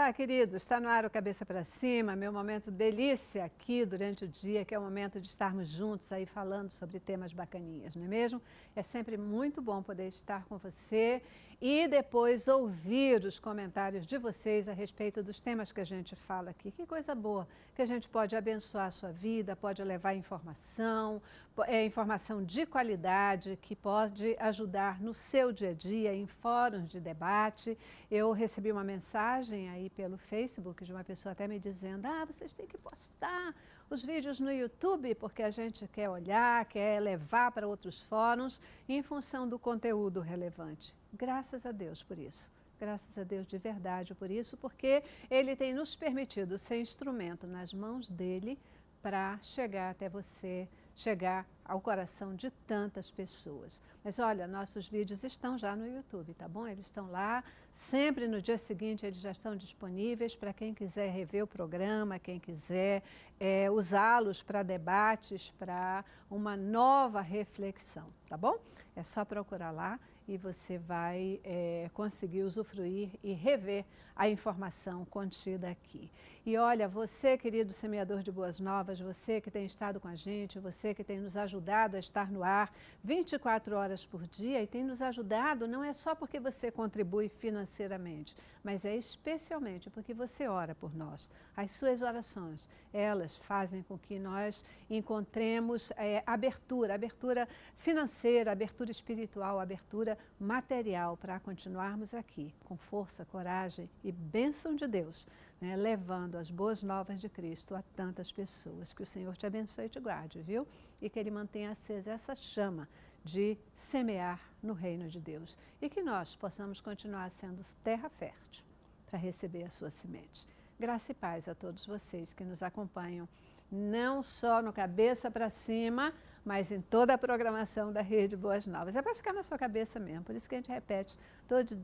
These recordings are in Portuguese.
Olá, queridos. Está no ar o Cabeça para Cima, meu momento delícia aqui durante o dia, que é o momento de estarmos juntos aí falando sobre temas bacaninhas, não é mesmo? É sempre muito bom poder estar com você e depois ouvir os comentários de vocês a respeito dos temas que a gente fala aqui. Que coisa boa, que a gente pode abençoar a sua vida, pode levar informação, informação de qualidade, que pode ajudar no seu dia a dia, em fóruns de debate. Eu recebi uma mensagem aí pelo Facebook de uma pessoa até me dizendo: vocês têm que postar os vídeos no YouTube porque a gente quer olhar, quer levar para outros fóruns em função do conteúdo relevante. Graças a Deus por isso. Graças a Deus de verdade por isso, porque Ele tem nos permitido ser instrumento nas mãos dEle para chegar até você, chegar ao coração de tantas pessoas. Mas olha, nossos vídeos estão já no YouTube, tá bom? Eles estão lá, sempre no dia seguinte eles já estão disponíveis para quem quiser rever o programa, quem quiser usá-los para debates, para uma nova reflexão, tá bom? É só procurar lá e você vai conseguir usufruir e rever a informação contida aqui. E olha, você, querido semeador de boas novas, você que tem estado com a gente, você que tem nos ajudado a estar no ar 24 horas por dia e tem nos ajudado, não é só porque você contribui financeiramente, mas é especialmente porque você ora por nós. As suas orações, elas fazem com que nós encontremos abertura financeira, abertura espiritual, abertura material para continuarmos aqui com força, coragem e bênção de Deus, né, levando as boas novas de Cristo a tantas pessoas. Que o Senhor te abençoe e te guarde, viu? E que Ele mantenha acesa essa chama de semear no reino de Deus. E que nós possamos continuar sendo terra fértil para receber a sua semente. Graça e paz a todos vocês que nos acompanham, não só no Cabeça para Cima, mas em toda a programação da Rede Boas Novas. É para ficar na sua cabeça mesmo, por isso que a gente repete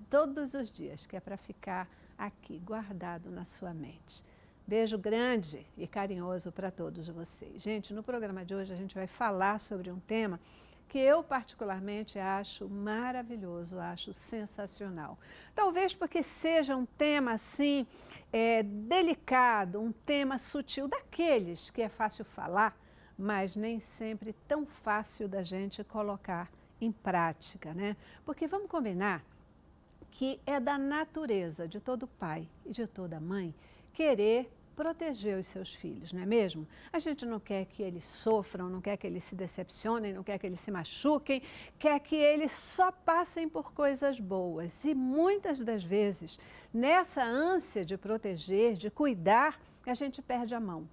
todos os dias, que é para ficar aqui, guardado na sua mente. Beijo grande e carinhoso para todos vocês. Gente, no programa de hoje a gente vai falar sobre um tema que eu particularmente acho maravilhoso, acho sensacional. Talvez porque seja um tema assim, delicado, um tema sutil, daqueles que é fácil falar, mas nem sempre tão fácil da gente colocar em prática, né? Porque vamos combinar que é da natureza de todo pai e de toda mãe querer proteger os seus filhos, não é mesmo? A gente não quer que eles sofram, não quer que eles se decepcionem, não quer que eles se machuquem, quer que eles só passem por coisas boas. E muitas das vezes, nessa ânsia de proteger, de cuidar, a gente perde a mão.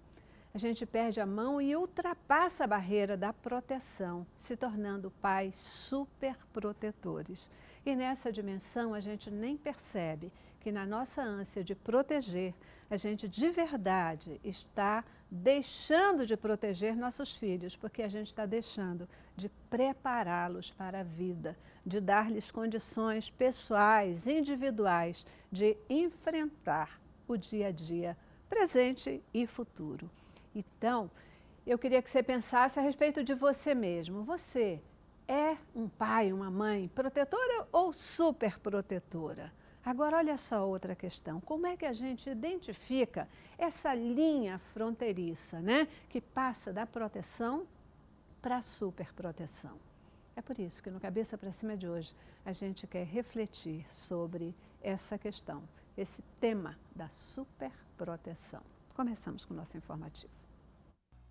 A gente perde a mão e ultrapassa a barreira da proteção, se tornando pais super protetores. E nessa dimensão a gente nem percebe que na nossa ânsia de proteger, a gente de verdade está deixando de proteger nossos filhos, porque a gente está deixando de prepará-los para a vida, de dar-lhes condições pessoais, individuais, de enfrentar o dia a dia, presente e futuro. Então, eu queria que você pensasse a respeito de você mesmo. Você é um pai, uma mãe protetora ou super protetora? Agora, olha só outra questão. Como é que a gente identifica essa linha fronteiriça, né, que passa da proteção para a superproteção? É por isso que no Cabeça para Cima de hoje a gente quer refletir sobre essa questão, esse tema da superproteção. Começamos com o nosso informativo.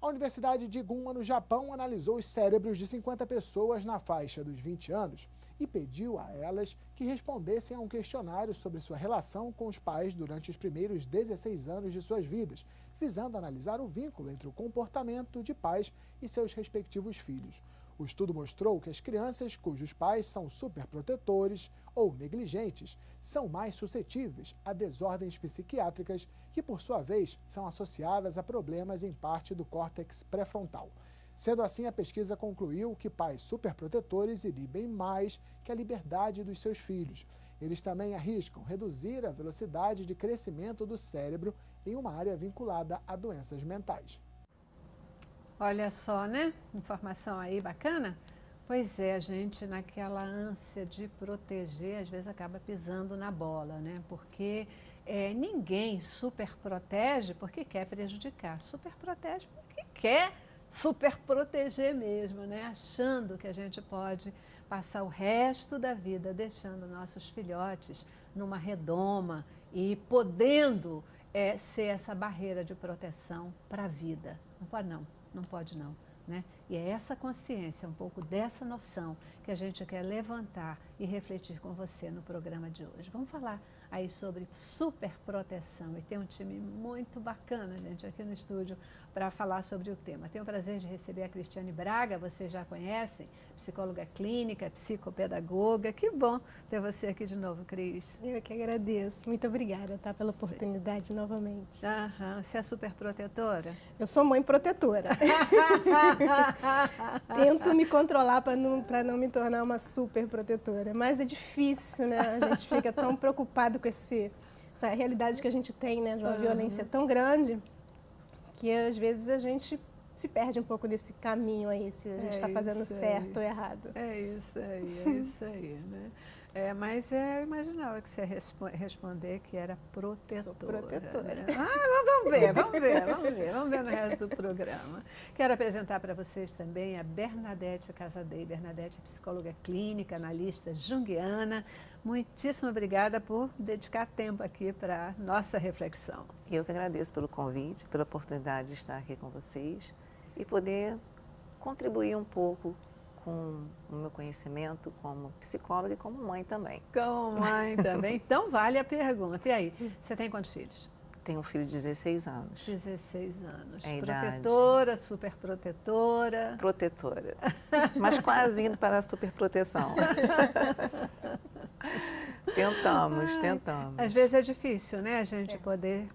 A Universidade de Gunma, no Japão, analisou os cérebros de 50 pessoas na faixa dos 20 anos e pediu a elas que respondessem a um questionário sobre sua relação com os pais durante os primeiros 16 anos de suas vidas, visando analisar o vínculo entre o comportamento de pais e seus respectivos filhos. O estudo mostrou que as crianças cujos pais são superprotetores ou negligentes são mais suscetíveis a desordens psiquiátricas que, por sua vez, são associadas a problemas em parte do córtex pré-frontal. Sendo assim, a pesquisa concluiu que pais superprotetores inibem mais que a liberdade dos seus filhos. Eles também arriscam reduzir a velocidade de crescimento do cérebro em uma área vinculada a doenças mentais. Olha só, né? Informação aí bacana? Pois é, a gente naquela ânsia de proteger, às vezes acaba pisando na bola, né? Porque ninguém super protege porque quer prejudicar, super protege porque quer super proteger mesmo, né? Achando que a gente pode passar o resto da vida deixando nossos filhotes numa redoma e podendo ser essa barreira de proteção para a vida. Não pode não, não pode não. Né? E é essa consciência, um pouco dessa noção que a gente quer levantar e refletir com você no programa de hoje. Vamos falar aí sobre superproteção e tem um time muito bacana, gente, aqui no estúdio para falar sobre o tema. Tenho o prazer de receber a Cristiane Braga, vocês já conhecem, psicóloga clínica, psicopedagoga. Que bom ter você aqui de novo, Cris. Eu que agradeço. Muito obrigada, tá, pela oportunidade novamente. Você é superprotetora? Eu sou mãe protetora. Tento me controlar para não me tornar uma superprotetora, mas é difícil, né? A gente fica tão preocupado com essa realidade que a gente tem, né, de uma violência tão grande, que às vezes a gente se perde um pouco desse caminho aí, se a gente está fazendo certo ou errado. É isso aí, né? Mas eu imaginava que você ia responder que era protetora. Sou protetora. Né? Vamos ver no resto do programa. Quero apresentar para vocês também a Bernadette Casadei. Bernadette é psicóloga clínica, analista junguiana. Muitíssimo obrigada por dedicar tempo aqui para nossa reflexão. Eu que agradeço pelo convite, pela oportunidade de estar aqui com vocês e poder contribuir um pouco com o meu conhecimento como psicóloga e como mãe também. Como mãe também. Então vale a pergunta. E aí, você tem quantos filhos? Tenho um filho de 16 anos. 16 anos. É protetora, super protetora. Protetora. Mas quase indo para a super proteção. Tentamos. Às vezes é difícil, né, a gente poder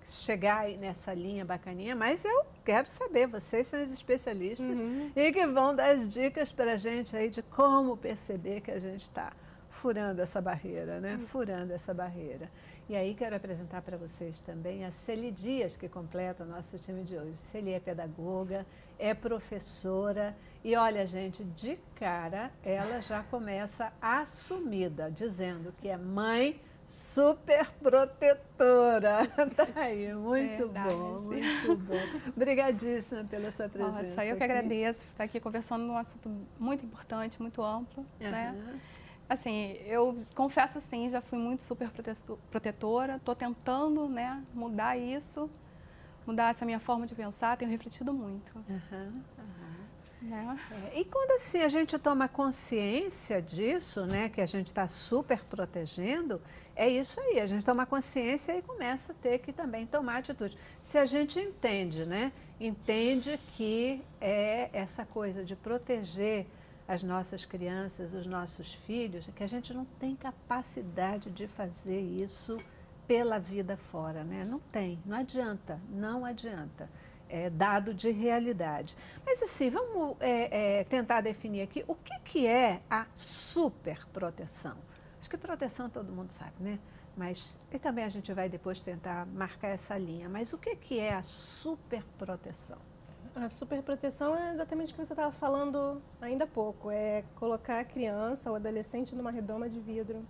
chegar aí nessa linha bacaninha, mas eu quero saber, vocês são os especialistas e que vão dar dicas para a gente aí de como perceber que a gente está furando essa barreira, né? Furando essa barreira. E aí quero apresentar para vocês também a Celi Dias, que completa o nosso time de hoje. Celi é pedagoga, é professora e olha, gente, de cara ela já começa assumida, dizendo que é mãe super protetora. Tá aí, muito bom. Obrigadíssima pela sua presença. Nossa, eu que agradeço por estar aqui conversando num assunto muito importante, muito amplo, né? Assim, eu confesso assim, já fui muito super protetora, estou tentando, né, mudar isso, mudar essa minha forma de pensar, tenho refletido muito. Né? E quando assim a gente toma consciência disso, né, que a gente está super protegendo, é isso aí, a gente toma consciência e começa a ter que também tomar atitude. Se a gente entende, né, entende que é essa coisa de proteger as nossas crianças, os nossos filhos, que a gente não tem capacidade de fazer isso pela vida fora, né? Não tem, não adianta, não adianta. É dado de realidade. Mas assim, vamos tentar definir aqui o que é a superproteção. Acho que proteção todo mundo sabe, né? Mas e também a gente vai depois tentar marcar essa linha. Mas o que é a superproteção? A superproteção é exatamente o que você estava falando ainda há pouco. É colocar a criança ou adolescente numa redoma de vidro,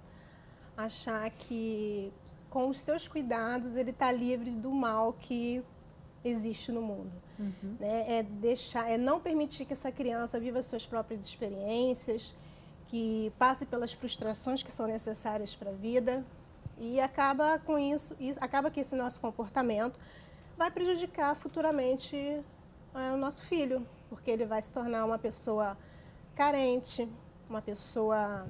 achar que com os seus cuidados ele está livre do mal que existe no mundo. Né? É não permitir que essa criança viva suas próprias experiências, que passe pelas frustrações que são necessárias para a vida e acaba com isso, acaba que esse nosso comportamento vai prejudicar futuramente o nosso filho, porque ele vai se tornar uma pessoa carente, uma pessoa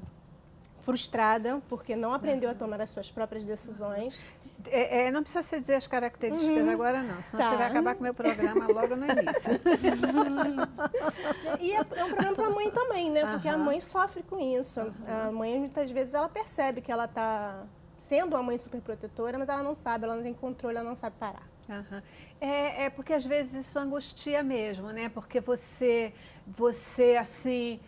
frustrada, porque não aprendeu a tomar as suas próprias decisões. Não precisa você dizer as características agora não, senão você vai acabar com o meu programa logo no início. E é um problema para a mãe também, né? Porque a mãe sofre com isso. A mãe, muitas vezes, ela percebe que ela está sendo uma mãe superprotetora, mas ela não sabe, ela não tem controle, ela não sabe parar. Porque às vezes isso angustia mesmo, né? Porque você assim...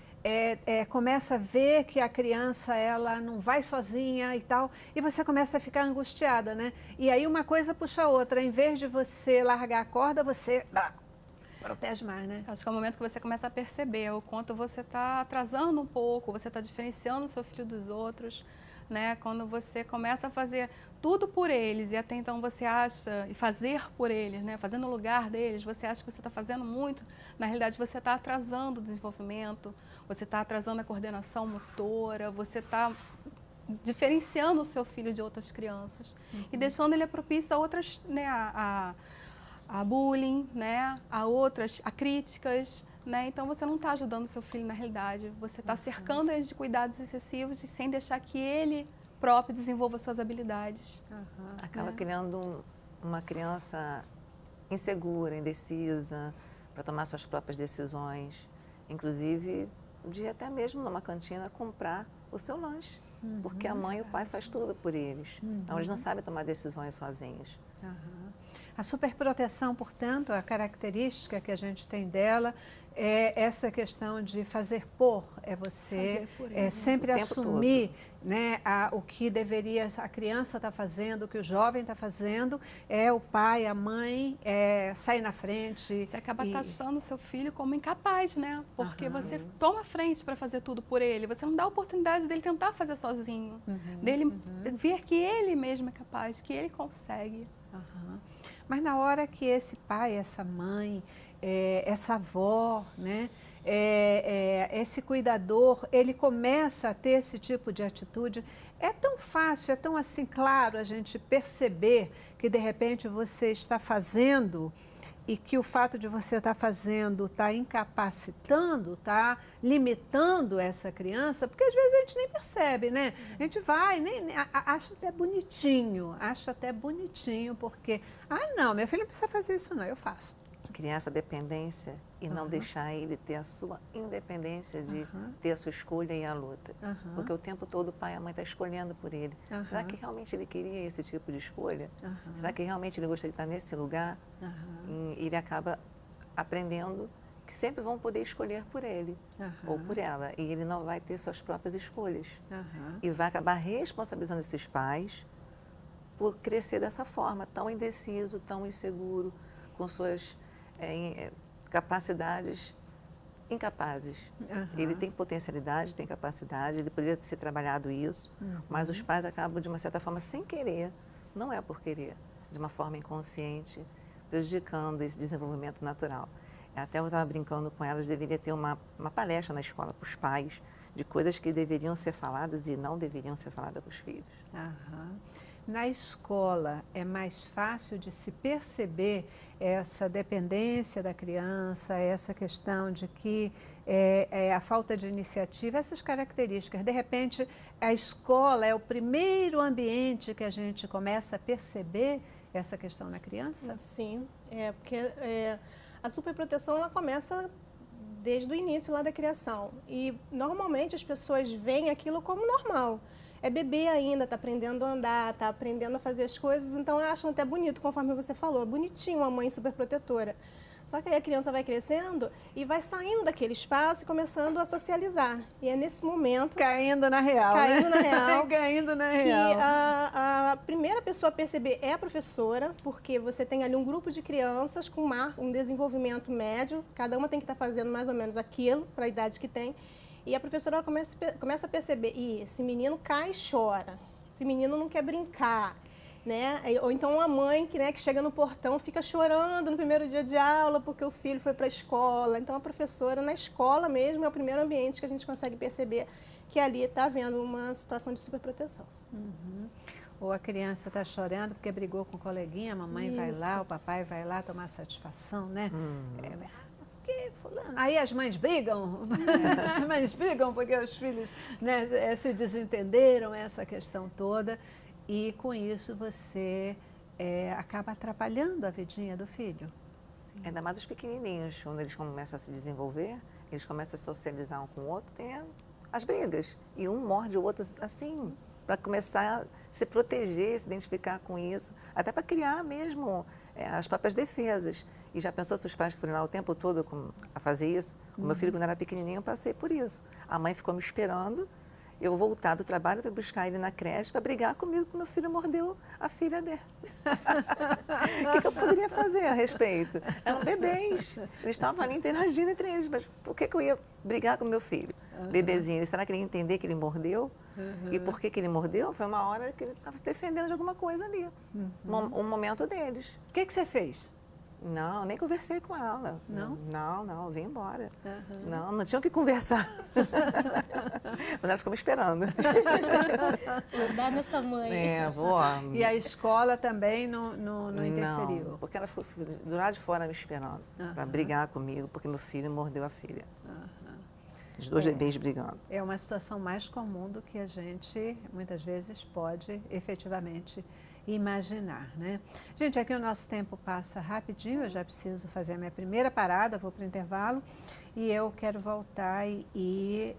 começa a ver que a criança ela não vai sozinha e tal, e você começa a ficar angustiada, né? E aí uma coisa puxa a outra, em vez de você largar a corda, você protege mais, né? Acho que é o momento que você começa a perceber o quanto você está atrasando um pouco, você está diferenciando o seu filho dos outros, né? Quando você começa a fazer tudo por eles e até então você acha, e fazer por eles, né? Fazer no lugar deles, você acha que você está fazendo muito, na realidade você está atrasando o desenvolvimento, você está atrasando a coordenação motora, você está diferenciando o seu filho de outras crianças e deixando ele propício a outras, né? A bullying, né? A críticas, né? Então você não está ajudando o seu filho na realidade, você está cercando ele de cuidados excessivos e sem deixar que ele próprio desenvolva suas habilidades. Acaba criando uma criança insegura, indecisa, para tomar suas próprias decisões, inclusive de até mesmo numa cantina comprar o seu lanche, porque a mãe e o pai faz tudo por eles, então eles não sabem tomar decisões sozinhos. A superproteção, portanto, a característica que a gente tem dela é essa questão de fazer por, é você sempre assumir, né, o que deveria a criança estar fazendo, o que o jovem está fazendo, é o pai, a mãe, sair na frente. Você acaba taxando o seu filho como incapaz, né? Porque você toma frente para fazer tudo por ele, você não dá a oportunidade dele tentar fazer sozinho, dele ver que ele mesmo é capaz, que ele consegue. Mas na hora que esse pai, essa mãe, essa avó, né, esse cuidador, ele começa a ter esse tipo de atitude, é tão fácil, é tão assim claro a gente perceber que de repente você está fazendo e que o fato de você estar fazendo está incapacitando, está limitando essa criança, porque às vezes a gente nem percebe, né? A gente vai, acha até bonitinho, porque, não, meu filho não precisa fazer isso não, eu faço. Criar essa dependência e não deixar ele ter a sua independência de ter a sua escolha e a luta. Porque o tempo todo o pai e a mãe estão escolhendo por ele. Será que realmente ele queria esse tipo de escolha? Será que realmente ele gostaria de estar nesse lugar? E ele acaba aprendendo que sempre vão poder escolher por ele ou por ela. E ele não vai ter suas próprias escolhas. E vai acabar responsabilizando esses pais por crescer dessa forma, tão indeciso, tão inseguro, com suas capacidades incapazes. Ele tem potencialidade, tem capacidade, ele poderia ter trabalhado isso, mas os pais acabam, de uma certa forma, sem querer, não é por querer, de uma forma inconsciente, prejudicando esse desenvolvimento natural. Até eu estava brincando com elas, deveria ter uma palestra na escola para os pais, de coisas que deveriam ser faladas e não deveriam ser faladas para os filhos. Na escola é mais fácil de se perceber essa dependência da criança, essa questão de que a falta de iniciativa, essas características. De repente, a escola é o primeiro ambiente que a gente começa a perceber essa questão na criança? Sim, porque a superproteção ela começa desde o início lá da criação. E normalmente as pessoas veem aquilo como normal. É bebê ainda, está aprendendo a andar, está aprendendo a fazer as coisas, então acham até bonito, conforme você falou, é bonitinho uma mãe superprotetora. Só que aí a criança vai crescendo e vai saindo daquele espaço e começando a socializar. E é nesse momento... Caindo na real, Caindo na real. Caindo na real. Que a primeira pessoa a perceber é a professora, porque você tem ali um grupo de crianças com um desenvolvimento médio, cada uma tem que estar fazendo mais ou menos aquilo, para a idade que tem. E a professora começa a perceber, esse menino cai e chora, esse menino não quer brincar, né? Ou então a mãe que chega no portão fica chorando no primeiro dia de aula porque o filho foi para a escola. Então a professora, na escola mesmo, é o primeiro ambiente que a gente consegue perceber que ali está havendo uma situação de superproteção. Ou a criança está chorando porque brigou com o coleguinha, a mamãe vai lá, o papai vai lá tomar satisfação, né? Fulano. Aí as mães brigam, as mães brigam porque os filhos se desentenderam, essa questão toda, e com isso você acaba atrapalhando a vidinha do filho. Ainda mais os pequenininhos, quando eles começam a se desenvolver, eles começam a socializar um com o outro, tem as brigas, e um morde o outro assim, para começar a se proteger, se identificar com isso, até para criar mesmo as próprias defesas. E já pensou se os pais forem lá o tempo todo a fazer isso? O meu filho, quando era pequenininho, eu passei por isso. A mãe ficou me esperando eu voltar do trabalho para buscar ele na creche para brigar comigo que meu filho mordeu a filha dele. O que eu poderia fazer a respeito? Eram bebês, eles estavam ali interagindo entre eles, mas por que eu ia brigar com meu filho? Bebezinho, será que ele ia entender que ele mordeu? E por que ele mordeu? Foi uma hora que ele estava se defendendo de alguma coisa ali, um momento deles. O que você fez? Não, nem conversei com ela. Não? Não, vim embora. Não tinha o que conversar. Mas ela ficou me esperando. Dá nessa mãe. Vou. E a escola também não interferiu? Não, porque ela ficou do lado de fora me esperando para brigar comigo, porque meu filho mordeu a filha. Os dois bebês brigando. É uma situação mais comum do que a gente, muitas vezes, pode efetivamente imaginar, né? Gente, aqui o nosso tempo passa rapidinho, eu já preciso fazer a minha primeira parada, vou para o intervalo e eu quero voltar e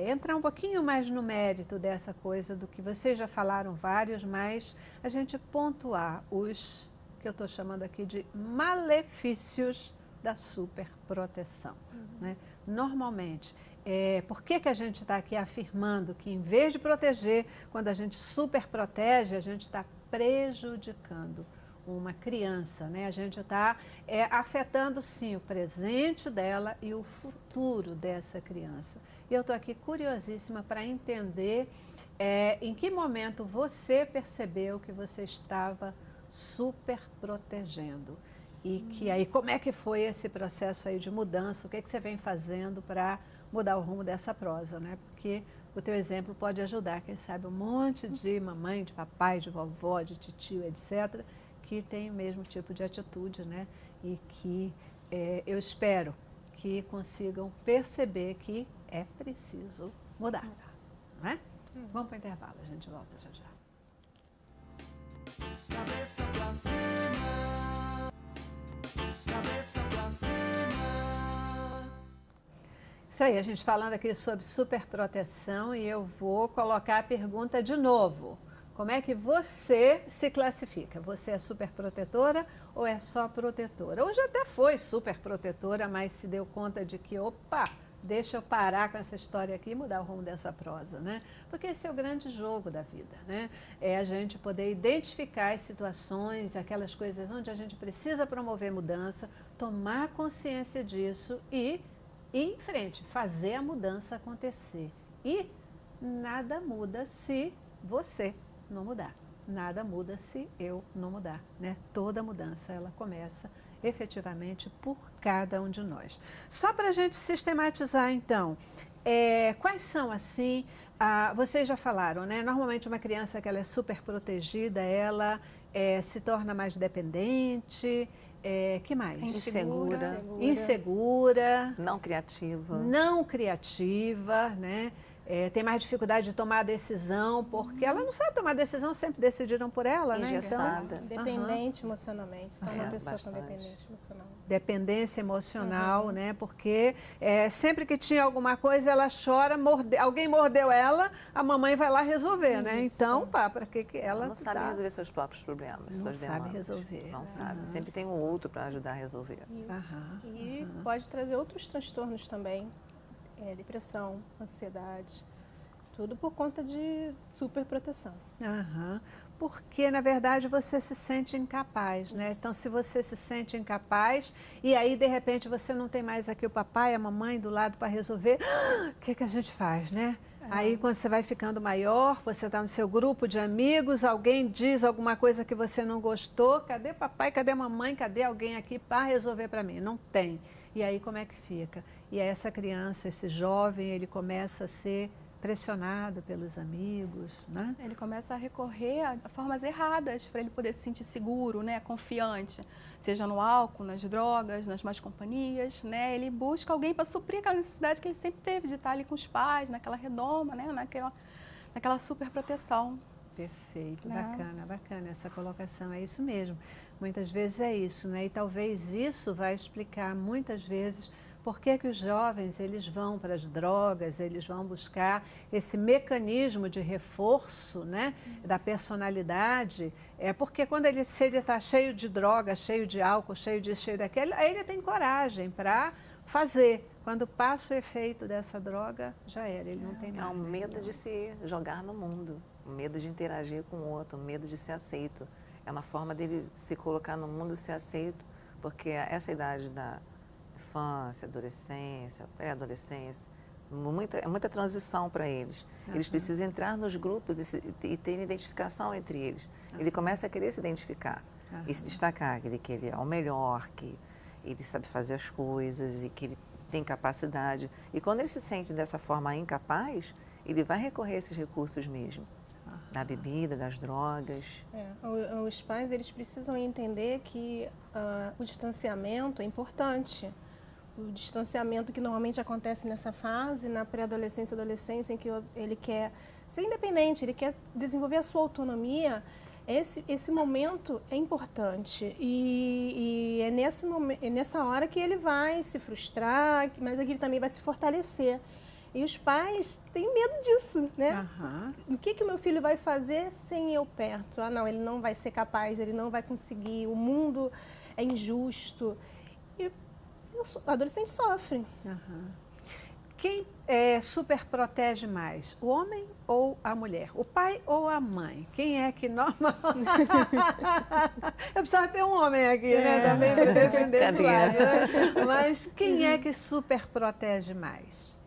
entrar um pouquinho mais no mérito dessa coisa do que vocês já falaram vários, mas a gente pontuar os que eu estou chamando aqui de malefícios da superproteção, né? Normalmente, por que a gente está aqui afirmando que em vez de proteger, quando a gente superprotege, a gente está prejudicando uma criança, né? A gente está afetando sim o presente dela e o futuro dessa criança. E eu estou aqui curiosíssima para entender em que momento você percebeu que você estava superprotegendo. E que aí, como é que foi esse processo aí de mudança? O que você vem fazendo para mudar o rumo dessa prosa, né? Porque o teu exemplo pode ajudar, quem sabe, um monte de mamãe, de papai, de vovó, de titio, etc., que tem o mesmo tipo de atitude, né? E que eu espero que consigam perceber que é preciso mudar, não é? Vamos para o intervalo, a gente volta já já. Cabeça pra cima. Cabeça pra cima. Isso aí, a gente falando aqui sobre superproteção e eu vou colocar a pergunta de novo. Como é que você se classifica? Você é superprotetora ou é só protetora? Hoje até foi superprotetora, mas se deu conta de que, opa, deixa eu parar com essa história aqui e mudar o rumo dessa prosa, né? Porque esse é o grande jogo da vida, né? É a gente poder identificar as situações, aquelas coisas onde a gente precisa promover mudança, tomar consciência disso e ir em frente, fazer a mudança acontecer. E nada muda se você não mudar. Nada muda se eu não mudar, né? Toda mudança, ela começa efetivamente por cada um de nós. Só para a gente sistematizar, então, quais são, assim, vocês já falaram, né? Normalmente uma criança que ela é super protegida, ela se torna mais dependente, que mais? Insegura. Não criativa. Não criativa, né? Tem mais dificuldade de tomar decisão, porque ela não sabe tomar decisão, sempre decidiram por ela, engessada, né? Então, dependente emocionalmente, se torna uma pessoa bastante. com dependência emocional. Dependência emocional, né? Porque sempre que tinha alguma coisa, ela chora, alguém mordeu ela, a mamãe vai lá resolver, né? Então, para que ela não sabe resolver seus próprios problemas, não suas sabe demandas. resolver. Não sabe. Sempre tem um outro para ajudar a resolver. Isso. E pode trazer outros transtornos também. Depressão, ansiedade, tudo por conta de superproteção. Porque, na verdade, você se sente incapaz, né? Então, se você se sente incapaz e aí, de repente, você não tem mais aqui o papai, a mamãe do lado para resolver, o que a gente faz, né? Aí, quando você vai ficando maior, você está no seu grupo de amigos, alguém diz alguma coisa que você não gostou, cadê papai, cadê mamãe, cadê alguém aqui para resolver para mim? Não tem. E aí, como é que fica? E aí essa criança, esse jovem, ele começa a ser pressionado pelos amigos, né? Ele começa a recorrer a formas erradas para ele poder se sentir seguro, né, confiante, seja no álcool, nas drogas, nas más companhias, né? Ele busca alguém para suprir aquela necessidade que ele sempre teve de estar ali com os pais, naquela redoma, né, naquela super proteção. Perfeito, bacana essa colocação, é isso mesmo. Muitas vezes é isso, né? E talvez isso vai explicar muitas vezes por que os jovens eles vão para as drogas, eles vão buscar esse mecanismo de reforço, né, da personalidade. Porque quando se ele está cheio de droga, cheio de álcool, cheio disso, cheio daquele, aí ele tem coragem para fazer. Quando passa o efeito dessa droga, já era, ele não tem É mais. o medo de se jogar no mundo, o medo de interagir com o outro, o medo de ser aceito. É uma forma dele se colocar no mundo e ser aceito, porque essa idade da infância, adolescência, pré-adolescência, é muita transição para eles. Eles precisam entrar nos grupos e ter identificação entre eles. Ele começa a querer se identificar e se destacar, que ele é o melhor, que ele sabe fazer as coisas e que ele tem capacidade. E quando ele se sente dessa forma incapaz, ele vai recorrer a esses recursos mesmo, da bebida, das drogas. Os pais, eles precisam entender que o distanciamento é importante. O distanciamento que normalmente acontece nessa fase, na pré-adolescência e adolescência, em que ele quer ser independente, ele quer desenvolver a sua autonomia, esse momento é importante. E é nessa hora que ele vai se frustrar, mas aqui ele também vai se fortalecer. E os pais têm medo disso, né? O que o meu filho vai fazer sem eu perto? Não, ele não vai ser capaz, ele não vai conseguir, o mundo é injusto. E o adolescente sofre. Quem super protege mais, o homem ou a mulher? O pai ou a mãe? Quem é que normalmente... Eu precisava ter um homem aqui, né? Também para defender esse lado, né? Mas quem é que super protege mais?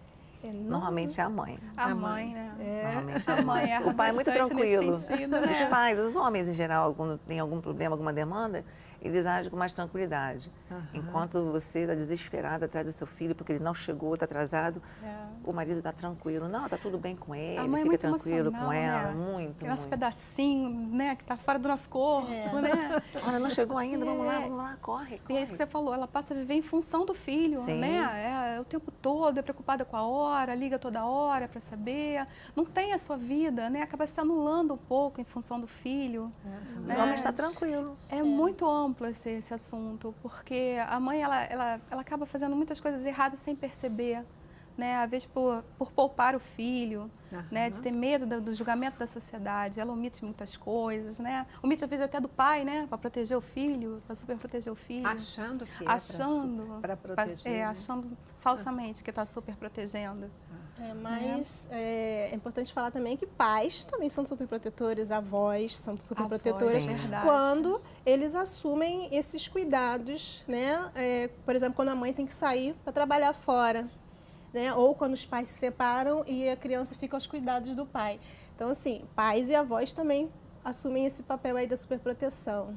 Normalmente é a mãe. A mãe, né? Normalmente é a mãe. erra O pai é muito bastante tranquilo. nesse sentido, né? Os pais, os homens em geral, quando tem algum problema, alguma demanda, eles agem com mais tranquilidade. Enquanto você está desesperada atrás do seu filho porque ele não chegou, está atrasado, o marido está tranquilo. Não, está tudo bem com ele, A mãe é fica muito tranquilo com emocional, ela, né? muito, Criança muito. pedacinho, né, que está fora do nosso corpo, né? Olha, não chegou ainda, vamos lá, corre. E é isso que você falou, ela passa a viver em função do filho, Sim. né? O tempo todo, é preocupada com a hora, liga toda hora para saber, não tem a sua vida, né? Acaba se anulando um pouco em função do filho. Né? O homem está tranquilo. É muito amplo esse assunto, porque a mãe, ela acaba fazendo muitas coisas erradas sem perceber. Né, às vezes por poupar o filho, né, de ter medo do julgamento da sociedade, ela omite muitas coisas, né, omite às vezes até do pai, né, para proteger o filho, para super proteger o filho. Achando que para proteger. Achando falsamente que está super protegendo. Mas é importante falar também que pais também são superprotetores, avós são superprotetores quando eles assumem esses cuidados, né, por exemplo, quando a mãe tem que sair para trabalhar fora. Né? Ou quando os pais se separam e a criança fica aos cuidados do pai. Então, assim, pais e avós também assumem esse papel aí da superproteção.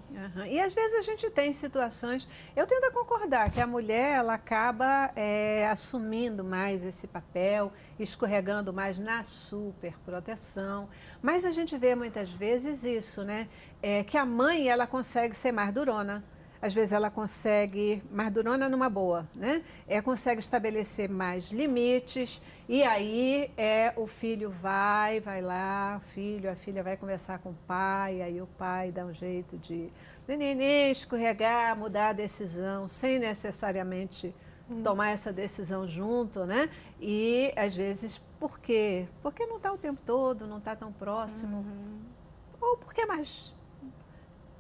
E às vezes a gente tem situações, eu tendo a concordar que a mulher ela acaba assumindo mais esse papel, escorregando mais na superproteção, mas a gente vê muitas vezes isso, né? Que a mãe ela consegue ser mais durona. Às vezes ela consegue, mais durona numa boa, né? Consegue estabelecer mais limites e aí o filho vai lá, a filha vai conversar com o pai, aí o pai dá um jeito de neném escorregar, mudar a decisão, sem necessariamente tomar essa decisão junto, né? E às vezes, por quê? Porque não está o tempo todo, não está tão próximo, ou porque é mais...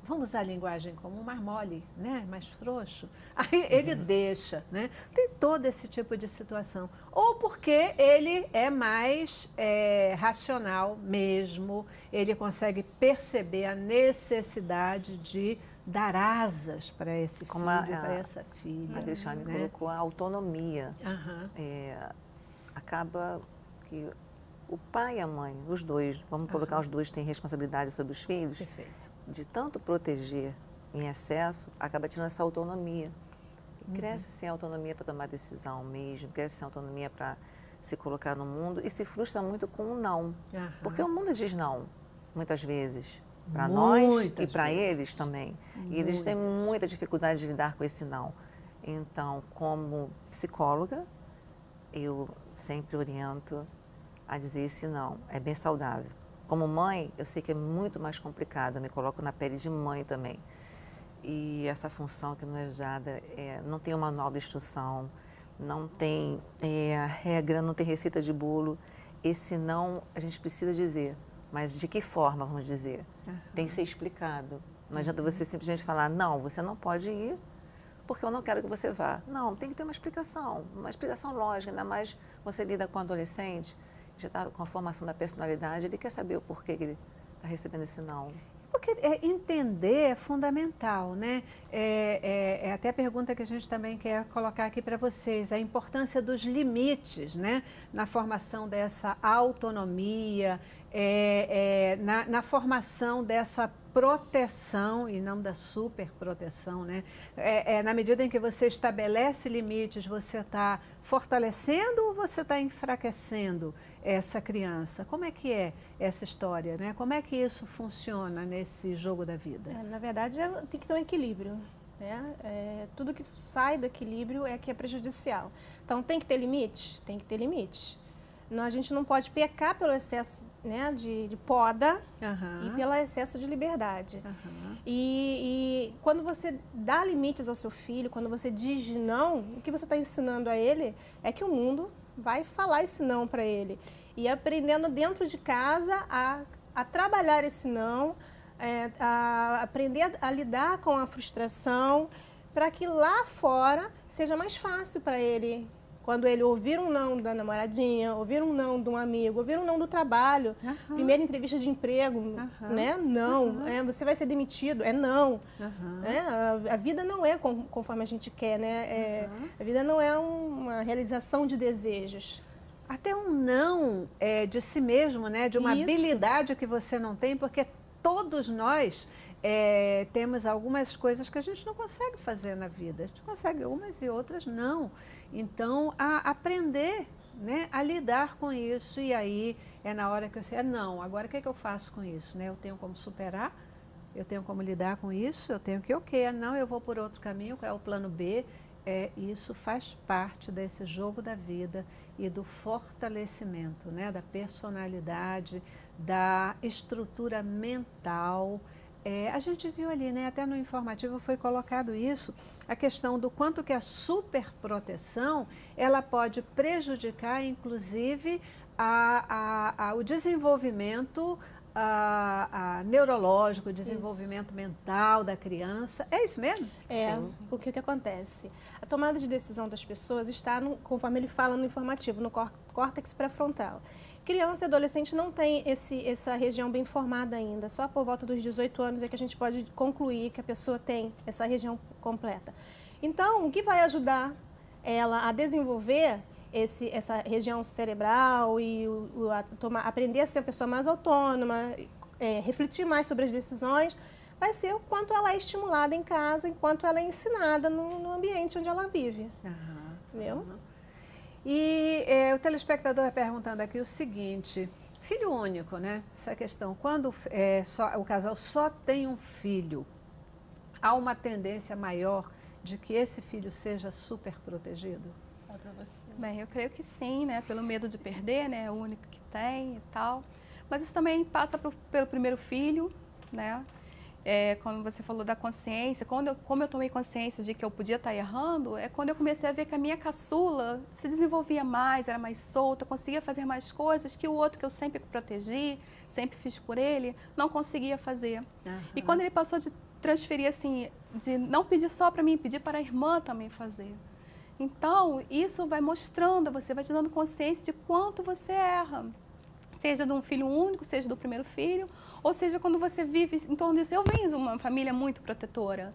Vamos usar a linguagem comum, mais mole, né? Mais frouxo. Aí ele deixa, né? Tem todo esse tipo de situação. Ou porque ele é mais racional mesmo, ele consegue perceber a necessidade de dar asas para esse filho, para essa filha. A Cristiane colocou a autonomia. Acaba que o pai e a mãe, os dois, vamos colocar os dois, têm responsabilidade sobre os filhos. Perfeito. De tanto proteger em excesso, acaba tirando essa autonomia. E cresce sem autonomia para tomar decisão mesmo, cresce sem autonomia para se colocar no mundo e se frustra muito com o não. Porque o mundo diz não, muitas vezes, para nós e para eles também. E eles têm muita dificuldade de lidar com esse não. Então, como psicóloga, eu sempre oriento a dizer esse não, é bem saudável. Como mãe, eu sei que é muito mais complicado, eu me coloco na pele de mãe também. E essa função que não é dada, não tem um manual de instrução, não tem regra, não tem receita de bolo. Esse não a gente precisa dizer, mas de que forma vamos dizer? Tem que ser explicado. Não adianta você simplesmente falar, não, você não pode ir, porque eu não quero que você vá. Não, tem que ter uma explicação lógica, ainda mais você lida com um adolescente, já está com a formação da personalidade, ele quer saber o porquê que ele está recebendo esse não. Porque entender é fundamental, né? É até a pergunta que a gente também quer colocar aqui para vocês, a importância dos limites, né? Na formação dessa autonomia, na formação dessa proteção e não da superproteção, né? Na medida em que você estabelece limites, você está fortalecendo ou você está enfraquecendo essa criança? Como é que é essa história, né? Como é que isso funciona nesse jogo da vida? Na verdade, tem que ter um equilíbrio, né? Tudo que sai do equilíbrio é que é prejudicial. Então, tem que ter limites? Tem que ter limites. Não, a gente não pode pecar pelo excesso, né, de poda e pelo excesso de liberdade. E quando você dá limites ao seu filho, quando você diz não, o que você está ensinando a ele é que o mundo vai falar esse não para ele. E aprendendo dentro de casa a trabalhar esse não, a aprender a lidar com a frustração, para que lá fora seja mais fácil para ele. Quando ele ouvir um não da namoradinha, ouvir um não de um amigo, ouvir um não do trabalho, primeira entrevista de emprego, né? Não, você vai ser demitido, não. A vida não é conforme a gente quer, né? A vida não é uma realização de desejos. Até um não de si mesmo, né? De uma habilidade que você não tem, porque todos nós temos algumas coisas que a gente não consegue fazer na vida. A gente consegue umas e outras não. Então, aprender, né, a lidar com isso. E aí é na hora que eu sei, não, agora o que é que eu faço com isso? Né? Eu tenho como superar, eu tenho como lidar com isso, eu tenho que não, eu vou por outro caminho, qual é o plano B? Isso faz parte desse jogo da vida e do fortalecimento, né, da personalidade, da estrutura mental. A gente viu ali, né, até no informativo foi colocado isso, a questão do quanto que a superproteção, ela pode prejudicar, inclusive, o desenvolvimento neurológico, o desenvolvimento mental da criança. É isso mesmo? Sim. Porque o que acontece? A tomada de decisão das pessoas está, conforme ele fala no informativo, no córtex pré-frontal. Criança e adolescente não tem essa região bem formada ainda. Só por volta dos 18 anos é que a gente pode concluir que a pessoa tem essa região completa. Então, o que vai ajudar ela a desenvolver essa região cerebral e aprender a ser uma pessoa mais autônoma, refletir mais sobre as decisões, vai ser o quanto ela é estimulada em casa, enquanto ela é ensinada no ambiente onde ela vive. Entendeu? E o telespectador está perguntando aqui o seguinte, filho único, né? Essa questão, quando o casal só tem um filho, há uma tendência maior de que esse filho seja super protegido? Bem, eu creio que sim, né? Pelo medo de perder, né? É o único que tem e tal. Mas isso também passa pelo primeiro filho, né? Como você falou da consciência, como eu tomei consciência de que eu podia estar errando, é quando eu comecei a ver que a minha caçula se desenvolvia mais, era mais solta, conseguia fazer mais coisas que o outro que eu sempre protegi, sempre fiz por ele, não conseguia fazer. E quando ele passou de transferir assim, de não pedir só para mim, pedir para a irmã também fazer. Então, isso vai mostrando, você vai te dando consciência de quanto você erra. Seja de um filho único, seja do primeiro filho, ou seja, quando você vive em torno disso. Eu venho de uma família muito protetora.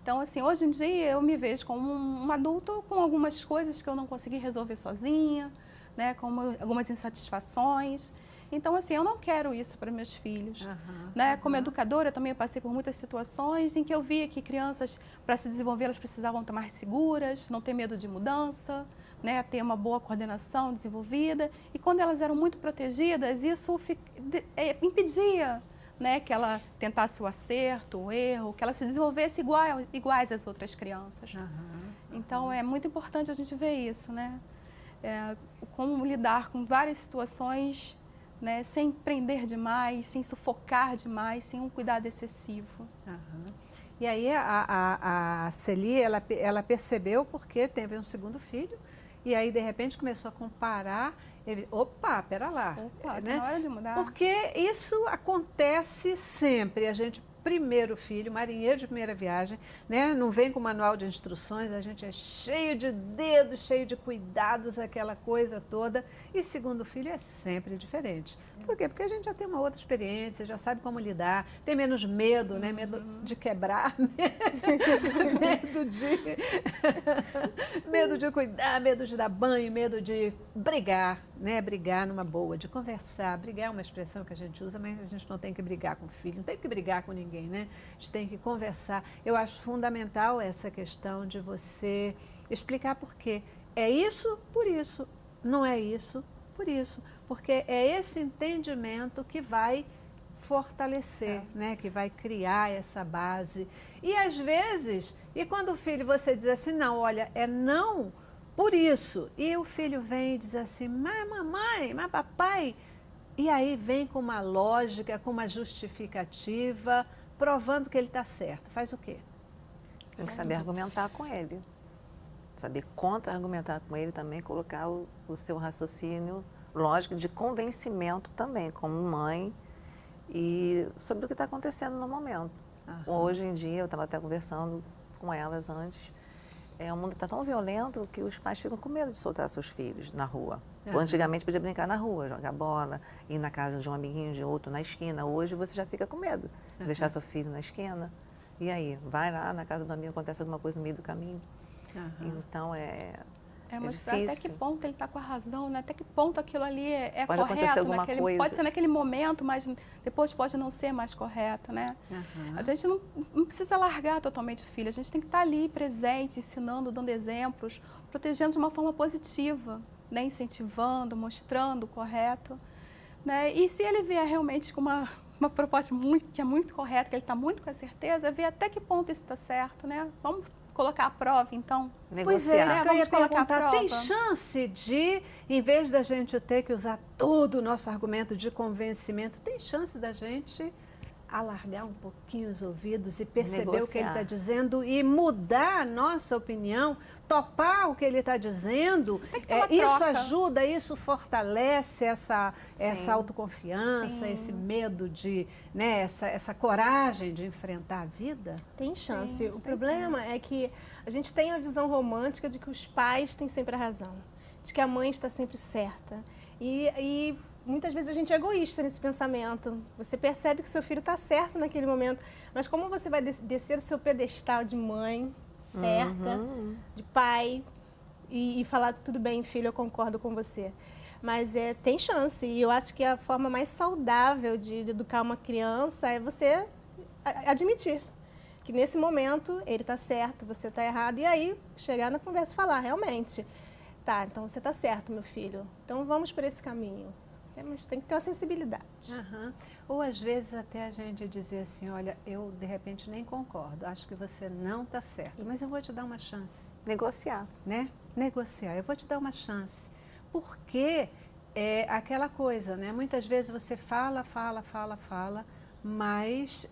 Então, assim, hoje em dia eu me vejo como um adulto com algumas coisas que eu não consegui resolver sozinha, né, como algumas insatisfações. Então, assim, eu não quero isso para meus filhos. Né? Como educadora, eu também passei por muitas situações em que eu via que crianças, para se desenvolver, elas precisavam estar mais seguras, não ter medo de mudança, né? Ter uma boa coordenação desenvolvida. E quando elas eram muito protegidas, isso impedia, né, que ela tentasse o acerto, o erro, que ela se desenvolvesse iguais às outras crianças. Então, é muito importante a gente ver isso, né? Como lidar com várias situações, né, sem prender demais, sem sufocar demais, sem um cuidado excessivo. E aí a Celi, ela percebeu porque teve um segundo filho e aí de repente começou a comparar. Opa, pera lá. Opa, né? Tá na hora de mudar. Porque isso acontece sempre. A gente primeiro filho, marinheiro de primeira viagem, né? Não vem com manual de instruções, a gente é cheio de dedos, cheio de cuidados, aquela coisa toda. E segundo filho é sempre diferente. Por quê? Porque a gente já tem uma outra experiência, já sabe como lidar, tem menos medo, né? Medo de quebrar, medo de cuidar, medo de dar banho, medo de brigar, né? Brigar numa boa, de conversar. Brigar é uma expressão que a gente usa, mas a gente não tem que brigar com o filho, não tem que brigar com ninguém, né? A gente tem que conversar. Eu acho fundamental essa questão de você explicar por quê. É isso, por isso. Não é isso, por isso. Porque é esse entendimento que vai fortalecer, né? Que vai criar essa base. E às vezes, e quando o filho você diz assim, não, olha, é não por isso. E o filho vem e diz assim, mas mamãe, mas papai. E aí vem com uma lógica, com uma justificativa, provando que ele está certo. Faz o quê? Tem que saber argumentar com ele. Saber contra-argumentar com ele também, colocar o seu raciocínio lógico de convencimento também, como mãe, e sobre o que está acontecendo no momento. Hoje em dia, eu estava até conversando com elas antes, o mundo está tão violento que os pais ficam com medo de soltar seus filhos na rua. Antigamente podia brincar na rua, jogar bola, ir na casa de um amiguinho, de outro, na esquina. Hoje você já fica com medo de deixar seu filho na esquina. E aí, vai lá na casa do amigo, acontece alguma coisa no meio do caminho. Então mostrar difícil. até que ponto ele está com a razão, né? Até que ponto aquilo ali é pode correto. Acontecer alguma coisa. Pode ser naquele momento, mas depois pode não ser mais correto, né? A gente não precisa largar totalmente o filho, a gente tem que estar ali presente, ensinando, dando exemplos, protegendo de uma forma positiva, né? Incentivando, mostrando o correto. Né? E se ele vier realmente com uma proposta que é muito correta, que ele está muito com a certeza, ver até que ponto isso está certo, né? Vamos colocar a prova, então. Negociar. Pois é, isso que eu ia Vamos colocar a perguntar. prova. Tem chance de, em vez da gente ter que usar todo o nosso argumento de convencimento, tem chance da gente alargar um pouquinho os ouvidos e perceber o que ele está dizendo e mudar a nossa opinião, topar o que ele está dizendo. Isso ajuda, isso fortalece essa autoconfiança, esse medo de, né, essa coragem de enfrentar a vida. Tem chance. O problema é que a gente tem a visão romântica de que os pais têm sempre a razão, de que a mãe está sempre certa. E muitas vezes a gente é egoísta nesse pensamento. Você percebe que o seu filho está certo naquele momento, mas como você vai descer o seu pedestal de mãe certa, de pai, e falar, tudo bem, filho, eu concordo com você. Mas tem chance, e eu acho que a forma mais saudável de educar uma criança é você admitir que nesse momento ele está certo, você está errado, e aí chegar na conversa e falar, realmente, tá, então você está certo, meu filho, então vamos por esse caminho. Mas tem que ter uma sensibilidade. Ou às vezes até a gente dizer assim, olha, eu de repente nem concordo, acho que você não está certo, mas eu vou te dar uma chance. Negociar. Né? Negociar, eu vou te dar uma chance. Porque é aquela coisa, né? Muitas vezes você fala, mas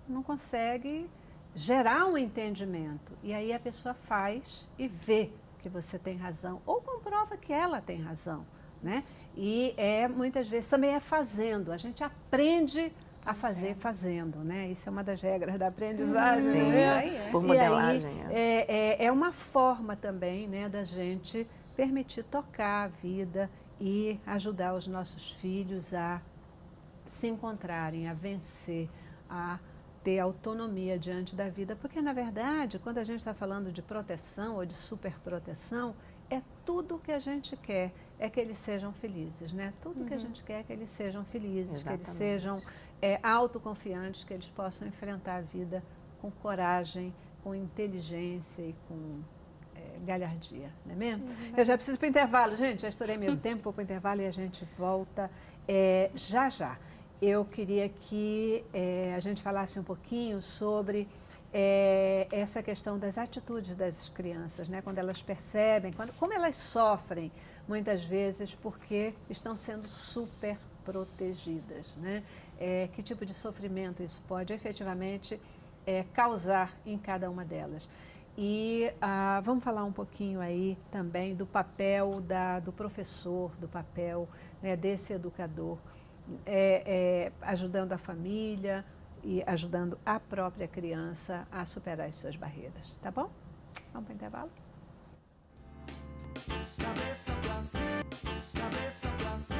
não consegue gerar um entendimento. E aí a pessoa faz e vê que você tem razão, ou comprova que ela tem razão. Né? E muitas vezes também é fazendo, a gente aprende a fazer fazendo, né? Isso é uma das regras da aprendizagem. Sim, né? Por modelagem. É uma forma também, né, da gente permitir tocar a vida e ajudar os nossos filhos a se encontrarem, a vencer, a ter autonomia diante da vida, porque na verdade, quando a gente está falando de proteção ou de superproteção, é tudo o que a gente quer, é que eles sejam felizes, né? Tudo que a gente quer é que eles sejam felizes, que eles sejam autoconfiantes, que eles possam enfrentar a vida com coragem, com inteligência e com galhardia, não é mesmo? Eu já preciso para o intervalo, gente, já estourei meu tempo, vou para o intervalo e a gente volta já já. Eu queria que a gente falasse um pouquinho sobre essa questão das atitudes das crianças, né? Quando elas percebem, como elas sofrem muitas vezes porque estão sendo super protegidas, né? Que tipo de sofrimento isso pode efetivamente causar em cada uma delas. E vamos falar um pouquinho aí também do papel do professor, do papel, né, desse educador, ajudando a família, e ajudando a própria criança a superar as suas barreiras, tá bom? Vamos para o intervalo? Cabeça pra cima, cabeça pra cima.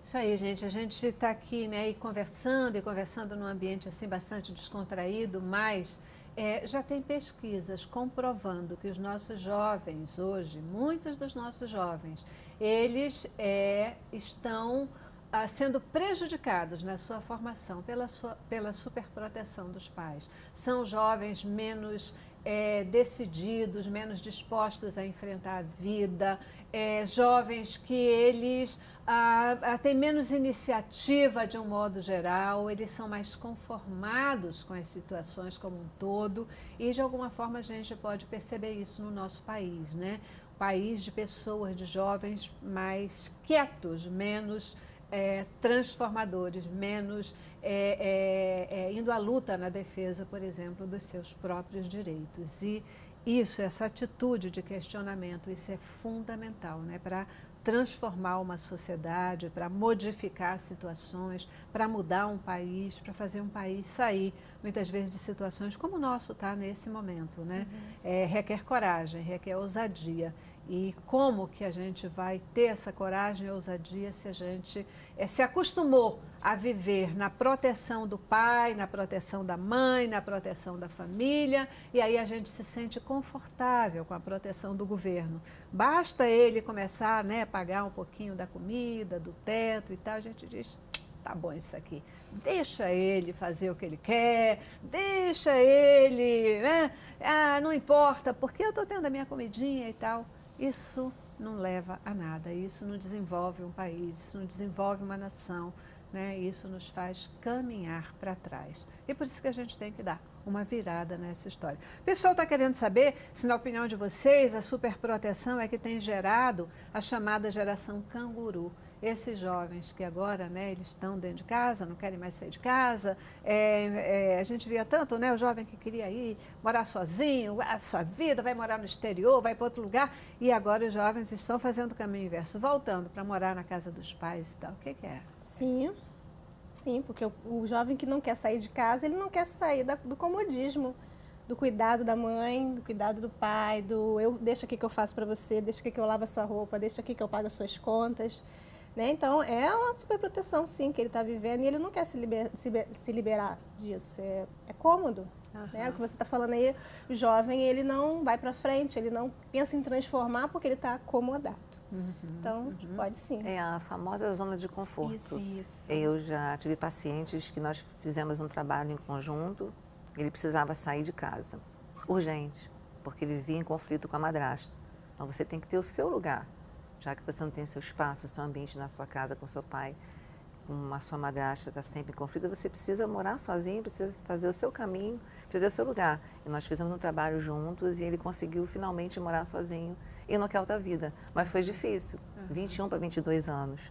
Isso aí, gente. A gente está aqui, né, e conversando num ambiente assim bastante descontraído, mas já tem pesquisas comprovando que os nossos jovens hoje, muitos dos nossos jovens, eles estão sendo prejudicados na sua formação pela superproteção dos pais. São jovens menos decididos, menos dispostos a enfrentar a vida, jovens que eles têm menos iniciativa de um modo geral, eles são mais conformados com as situações como um todo e de alguma forma a gente pode perceber isso no nosso país, né? País de pessoas, de jovens mais quietos, menos transformadores, menos indo à luta na defesa, por exemplo, dos seus próprios direitos. E isso, essa atitude de questionamento, isso é fundamental, né, para transformar uma sociedade, para modificar situações, para mudar um país, para fazer um país sair, muitas vezes, de situações como o nosso está nesse momento, né? Requer coragem, requer ousadia. E como que a gente vai ter essa coragem e ousadia se a gente se acostumou a viver na proteção do pai, na proteção da mãe, na proteção da família, e aí a gente se sente confortável com a proteção do governo. Basta ele começar, né, a pagar um pouquinho da comida, do teto e tal, a gente diz, tá bom isso aqui. Deixa ele fazer o que ele quer, deixa ele, né? Não importa, porque eu estou tendo a minha comidinha e tal. Isso não leva a nada, isso não desenvolve um país, isso não desenvolve uma nação, né? Isso nos faz caminhar para trás. E por isso que a gente tem que dar uma virada nessa história. O pessoal está querendo saber se, na opinião de vocês, a superproteção é que tem gerado a chamada geração canguru. Esses jovens que agora, né, eles estão dentro de casa, não querem mais sair de casa. A gente via tanto, né, o jovem que queria ir morar sozinho, a sua vida, vai morar no exterior, vai para outro lugar. E agora os jovens estão fazendo o caminho inverso, voltando para morar na casa dos pais e tal. O que é? Sim, porque o jovem que não quer sair de casa, ele não quer sair do comodismo, do cuidado da mãe, do cuidado do pai, deixa aqui que eu faço para você, deixa aqui que eu lavo a sua roupa, deixa aqui que eu pago as suas contas. Né? Então, é uma superproteção, sim, que ele está vivendo e ele não quer se liberar disso. É cômodo. Né? O que você está falando aí, o jovem, ele não vai para frente, ele não pensa em transformar porque ele está acomodado. Então, pode sim. É a famosa zona de conforto. Isso. Eu já tive pacientes que nós fizemos um trabalho em conjunto, ele precisava sair de casa, urgente, porque ele vivia em conflito com a madrasta. Então, você tem que ter o seu lugar. Já que você não tem seu espaço, seu ambiente na sua casa com seu pai, com a sua madrasta está sempre em conflito, você precisa morar sozinho, precisa fazer o seu caminho, precisa ter o seu lugar. E nós fizemos um trabalho juntos e ele conseguiu finalmente morar sozinho e não quer outra vida. Mas foi difícil, 21 para 22 anos.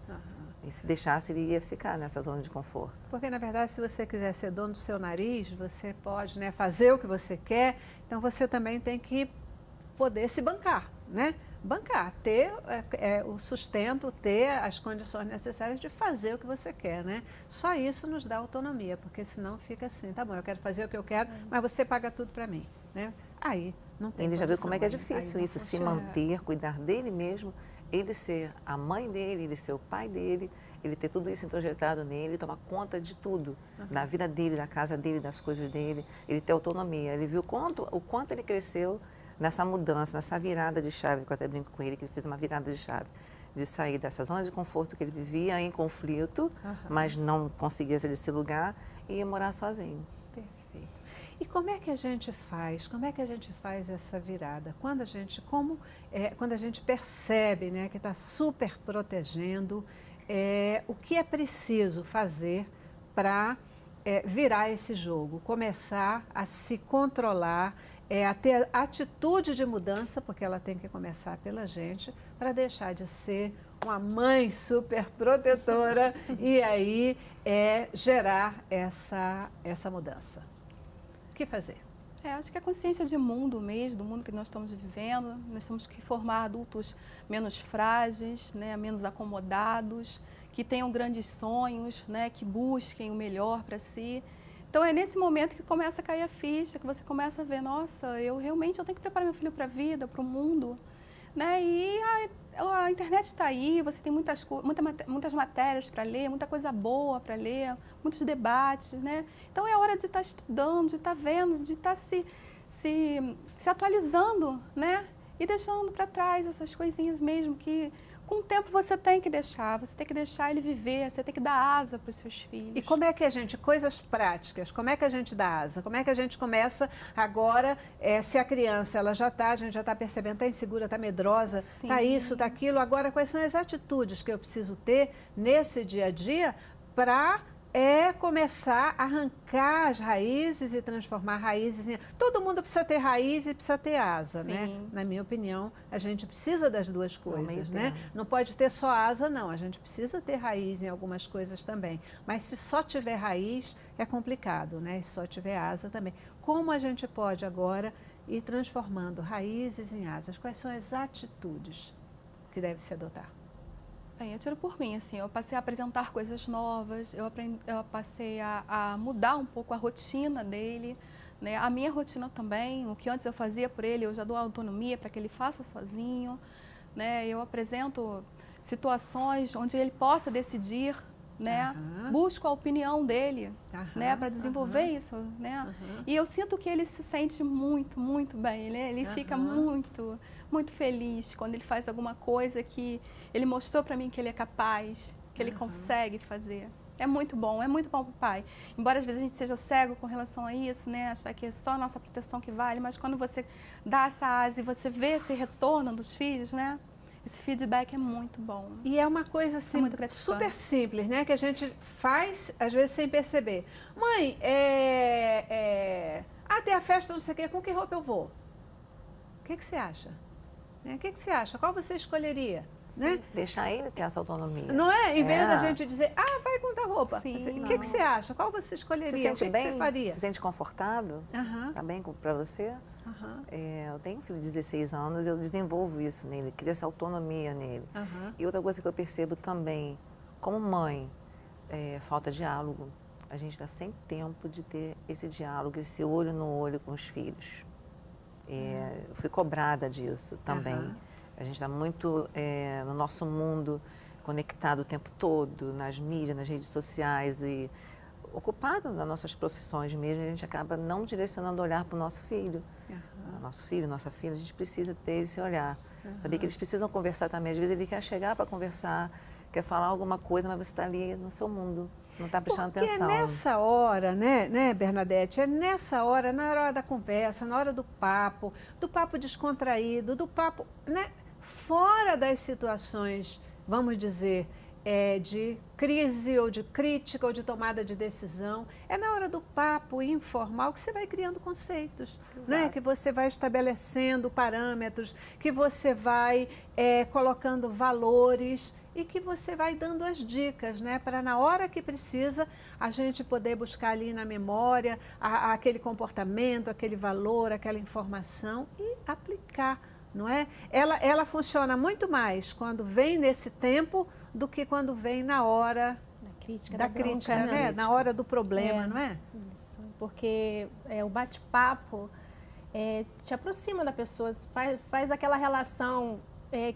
E se deixasse, ele ia ficar nessa zona de conforto. Porque, na verdade, se você quiser ser dono do seu nariz, você pode, né, fazer o que você quer, então você também tem que poder se bancar, né? Bancar, ter o sustento, ter as condições necessárias de fazer o que você quer, né? Só isso nos dá autonomia, porque senão fica assim, tá bom, eu quero fazer o que eu quero, mas você paga tudo para mim, né? Aí não tem Ele já viu como é que é condição, difícil isso, se manter, cuidar dele mesmo, ele ser a mãe dele, ele ser o pai dele, ele ter tudo isso introjetado nele, tomar conta de tudo, da vida dele, da casa dele, das coisas dele, ele ter autonomia. Ele viu o quanto ele cresceu nessa mudança, nessa virada de chave, que eu até brinco com ele, que ele fez uma virada de chave, de sair dessa zona de conforto que ele vivia em conflito, mas não conseguia sair desse lugar e ir morar sozinho. Perfeito. E como é que a gente faz? Como é que a gente faz essa virada? Quando a gente percebe, né, que está super protegendo, o que é preciso fazer para virar esse jogo, começar a se controlar, a ter atitude de mudança, porque ela tem que começar pela gente, para deixar de ser uma mãe super protetora e aí gerar essa mudança. O que fazer? Acho que a consciência de mundo mesmo, do mundo que nós estamos vivendo, nós temos que formar adultos menos frágeis, né, menos acomodados, que tenham grandes sonhos, né, que busquem o melhor para si. Então é nesse momento que começa a cair a ficha, que você começa a ver, nossa, eu tenho que preparar meu filho para a vida, para o mundo, né? E a internet está aí, você tem muitas matérias para ler, muita coisa boa para ler, muitos debates, né? Então é hora de estar estudando, de estar vendo, de estar se atualizando, né? E deixando para trás essas coisinhas mesmo que com o tempo você tem que deixar ele viver, você tem que dar asa para os seus filhos. E como é que coisas práticas, como é que a gente dá asa? Como é que a gente começa agora, se a criança, a gente já está percebendo, está insegura, está medrosa, está isso, está aquilo, agora quais são as atitudes que eu preciso ter nesse dia a dia para começar a arrancar as raízes e transformar raízes em... Todo mundo precisa ter raiz e precisa ter asa, né? Na minha opinião, a gente precisa das duas coisas, né? Não pode ter só asa, não. A gente precisa ter raiz em algumas coisas também. Mas se só tiver raiz, é complicado, né? Se só tiver asa também. Como a gente pode agora ir transformando raízes em asas? Quais são as atitudes que deve se adotar? Bem, eu tiro por mim, assim, eu passei a apresentar coisas novas, eu passei a mudar um pouco a rotina dele, né? A minha rotina também, o que antes eu fazia por ele, eu já dou autonomia para que ele faça sozinho, né? Eu apresento situações onde ele possa decidir, né? Busco a opinião dele, né? Para desenvolver isso, né? E eu sinto que ele se sente muito, muito bem, né? Ele fica muito feliz quando ele faz alguma coisa que ele mostrou para mim que ele é capaz, que ele consegue fazer. É muito bom para o pai. Embora às vezes a gente seja cego com relação a isso, né? Achar que é só a nossa proteção que vale, mas quando você dá essa asa e você vê esse retorno dos filhos, né? Esse feedback é muito bom. E é uma coisa assim, super simples, né? Que a gente faz, às vezes, sem perceber. Mãe, tem a festa, não sei o quê, com que roupa eu vou? O que você acha? O que você acha? Qual você escolheria? Né? Deixar ele ter essa autonomia. Não é? Em vez da gente dizer, vai com tal roupa. O que você acha? Qual você escolheria? Se sente bem? Que você faria? Se sente confortável? Tá bem para você? Eu tenho um filho de 16 anos, eu desenvolvo isso nele, crio essa autonomia nele. E outra coisa que eu percebo também, como mãe, falta diálogo. A gente está sem tempo de ter esse diálogo, esse olho no olho com os filhos. Eu fui cobrada disso também. A gente está muito no nosso mundo, conectado o tempo todo, nas mídias, nas redes sociais e ocupado nas nossas profissões mesmo, a gente acaba não direcionando o olhar para o nosso filho. Nosso filho, nossa filha, a gente precisa ter esse olhar. Saber que eles precisam conversar também. Às vezes ele quer chegar para conversar, quer falar alguma coisa, mas você está ali no seu mundo, não está prestando atenção. Porque é nessa hora, né, Bernadette? É nessa hora, na hora da conversa, na hora do papo descontraído, do papo, né? Fora das situações, vamos dizer, de crise ou de crítica ou de tomada de decisão. É na hora do papo informal que você vai criando conceitos, né? Que você vai estabelecendo parâmetros, que você vai colocando valores e que você vai dando as dicas, né? Para na hora que precisa a gente poder buscar ali na memória aquele comportamento, aquele valor, aquela informação e aplicar. Não é? Ela funciona muito mais quando vem nesse tempo do que quando vem na hora da crítica, né? Na hora do problema, não é? Isso, porque o bate-papo te aproxima da pessoa, faz aquela relação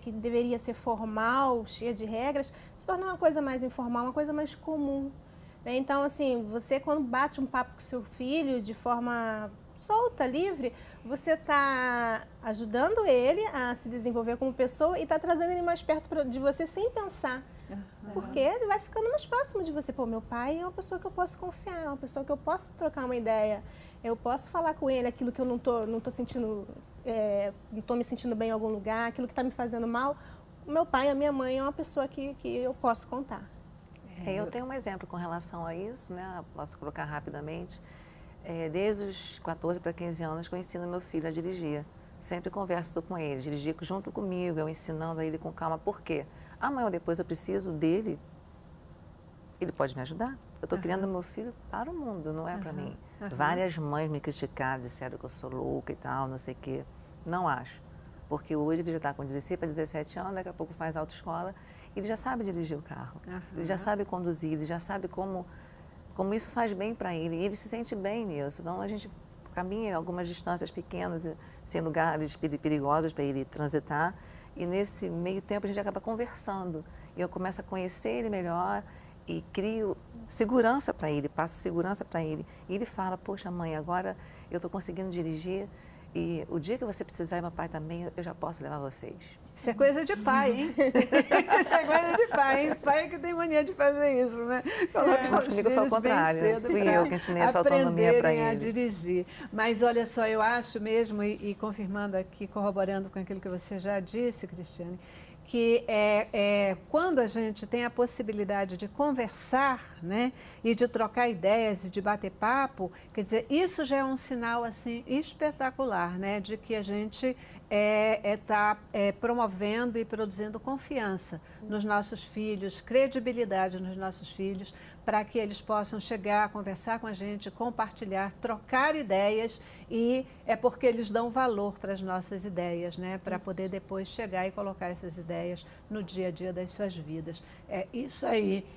que deveria ser formal, cheia de regras, se torna uma coisa mais informal, uma coisa mais comum. Né? Então, assim, você quando bate um papo com seu filho de forma solta, livre, você está ajudando ele a se desenvolver como pessoa e está trazendo ele mais perto de você sem pensar. Porque ele vai ficando mais próximo de você. Pô, meu pai é uma pessoa que eu posso confiar, é uma pessoa que eu posso trocar uma ideia. Eu posso falar com ele aquilo que eu não tô sentindo, não estou me sentindo bem em algum lugar, aquilo que está me fazendo mal. O meu pai, a minha mãe é uma pessoa que eu posso contar. Eu tenho um exemplo com relação a isso, né? Posso colocar rapidamente. Desde os 14 para 15 anos que eu ensino meu filho a dirigir. Sempre converso com ele, dirigir junto comigo, eu ensinando a ele com calma. Por quê? Amanhã ou depois eu preciso dele, ele pode me ajudar. Eu estou criando meu filho para o mundo, não é para mim. Várias mães me criticaram, disseram que eu sou louca e tal, não sei o quê. Não acho. Porque hoje ele já está com 16 para 17 anos, daqui a pouco faz autoescola ele já sabe dirigir o carro, ele já sabe conduzir, ele já sabe como isso faz bem para ele, e ele se sente bem nisso. Então, a gente caminha algumas distâncias pequenas, sem lugares perigosos para ele transitar, e nesse meio tempo a gente acaba conversando, e eu começo a conhecer ele melhor e crio segurança para ele, passo segurança para ele. E ele fala, poxa mãe, agora eu estou conseguindo dirigir, e o dia que você precisar e meu pai também, eu já posso levar vocês. Isso é coisa de pai, hein? Isso é coisa de pai, hein? Pai que tem mania de fazer isso, né? Mas comigo foi ao contrário. Fui eu que ensinei essa autonomia para ele. A dirigir. Mas olha só, eu acho mesmo, e confirmando aqui, corroborando com aquilo que você já disse, Cristiane, que quando a gente tem a possibilidade de conversar, né, e de trocar ideias e de bater papo, quer dizer, isso já é um sinal assim espetacular, né, de que a gente está promovendo e produzindo confiança nos nossos filhos, credibilidade nos nossos filhos, para que eles possam chegar, conversar com a gente, compartilhar, trocar ideias, e é porque eles dão valor para as nossas ideias, né? Para poder depois chegar e colocar essas ideias no dia a dia das suas vidas. É isso aí,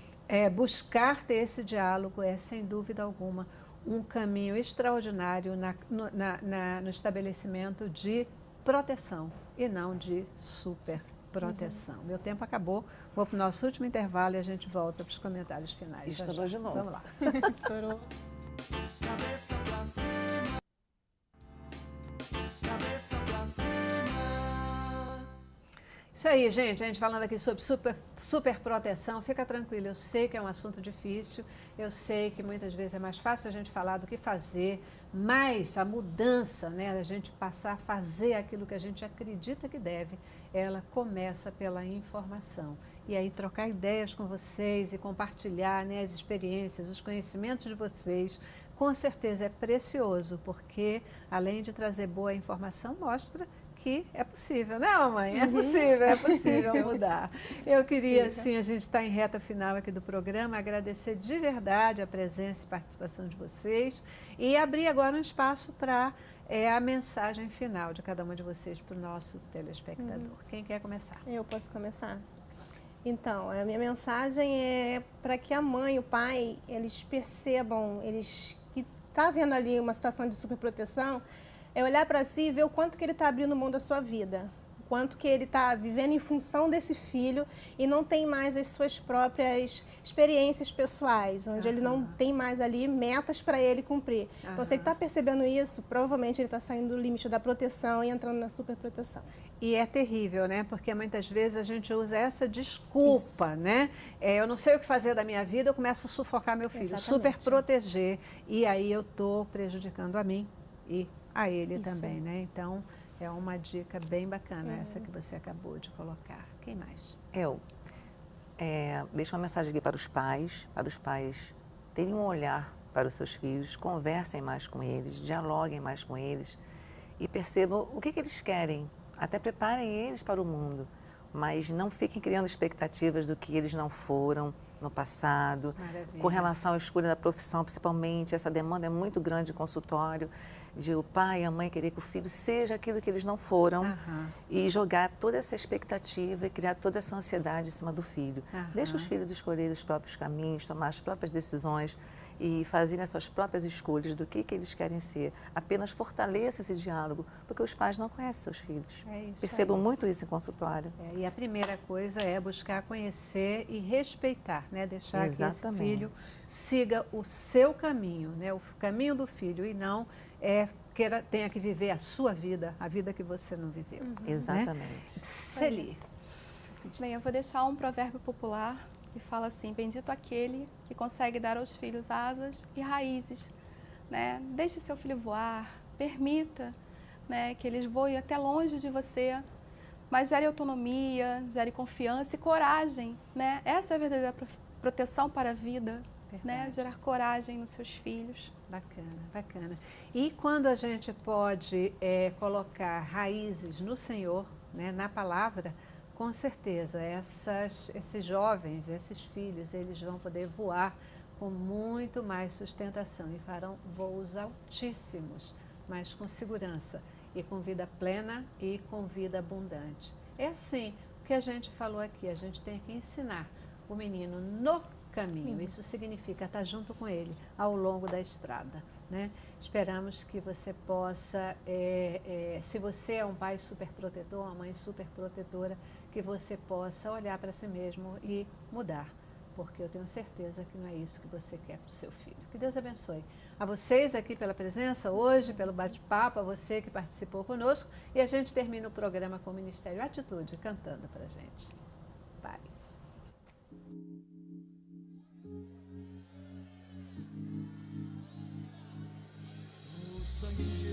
buscar ter esse diálogo é, sem dúvida alguma, um caminho extraordinário no estabelecimento de proteção e não de super proteção. Meu tempo acabou, vou para o nosso último intervalo e a gente volta para os comentários finais. Estourou de novo. Vamos lá. Estourou. Cabeça pra cima. Cabeça pra cima. Isso aí, gente. A gente falando aqui sobre super proteção. Fica tranquilo, eu sei que é um assunto difícil, eu sei que muitas vezes é mais fácil a gente falar do que fazer, mas a mudança, né, a gente passar a fazer aquilo que a gente acredita que deve, ela começa pela informação. E aí trocar ideias com vocês e compartilhar, né, as experiências, os conhecimentos de vocês, com certeza é precioso, porque além de trazer boa informação, mostra que é possível, né, mamãe? É possível mudar. Eu queria, assim, a gente está em reta final aqui do programa, agradecer de verdade a presença e participação de vocês e abrir agora um espaço para a mensagem final de cada uma de vocês para o nosso telespectador. Quem quer começar? Eu posso começar? Então, a minha mensagem é para que a mãe e o pai, eles percebam, eles que estão vendo ali uma situação de superproteção, é olhar para si e ver o quanto que ele está abrindo mão da sua vida, o quanto que ele está vivendo em função desse filho e não tem mais as suas próprias experiências pessoais, onde ele não tem mais ali metas para ele cumprir. Então, se ele está percebendo isso, provavelmente ele está saindo do limite da proteção e entrando na superproteção. E é terrível, né? Porque muitas vezes a gente usa essa desculpa, né? Eu não sei o que fazer da minha vida, eu começo a sufocar meu filho, super proteger, e aí eu estou prejudicando a mim e a ele também, né? Então, é uma dica bem bacana essa que você acabou de colocar. Quem mais? Eu deixo uma mensagem aqui para os pais terem um olhar para os seus filhos, conversem mais com eles, dialoguem mais com eles e percebam o que eles querem. Até preparem eles para o mundo, mas não fiquem criando expectativas do que eles não foram no passado. Maravilha. Com relação à escolha da profissão, principalmente, essa demanda é muito grande de consultório, de o pai e a mãe querer que o filho seja aquilo que eles não foram e jogar toda essa expectativa e criar toda essa ansiedade em cima do filho. Deixa os filhos escolherem os próprios caminhos, tomar as próprias decisões e fazerem as suas próprias escolhas do que eles querem ser. Apenas fortaleça esse diálogo, porque os pais não conhecem seus filhos. Percebam muito isso em consultório. E a primeira coisa é buscar conhecer e respeitar, né? Deixar que esse filho siga o seu caminho, né? O caminho do filho, e não tenha que viver a sua vida, a vida que você não viveu. Exatamente. Né? Celi. Bem, eu vou deixar um provérbio popular que fala assim: bendito aquele que consegue dar aos filhos asas e raízes, né? Deixe seu filho voar, permita, né, que eles voem até longe de você, mas gere autonomia, gere confiança e coragem, né? Essa é a verdadeira proteção para a vida, né? Gerar coragem nos seus filhos. Bacana, bacana. E quando a gente pode colocar raízes no Senhor, né, na palavra, com certeza, esses jovens, esses filhos, eles vão poder voar com muito mais sustentação e farão voos altíssimos, mas com segurança e com vida plena e com vida abundante. É assim que a gente falou aqui, a gente tem que ensinar o menino no caminho. Isso significa estar junto com ele ao longo da estrada, né? Esperamos que você possa, se você é um pai super protetor, uma mãe super protetora, que você possa olhar para si mesmo e mudar, porque eu tenho certeza que não é isso que você quer para o seu filho. Que Deus abençoe a vocês aqui pela presença hoje, pelo bate-papo, a você que participou conosco, e a gente termina o programa com o Ministério Atitude cantando para a gente. Paz. O sangue de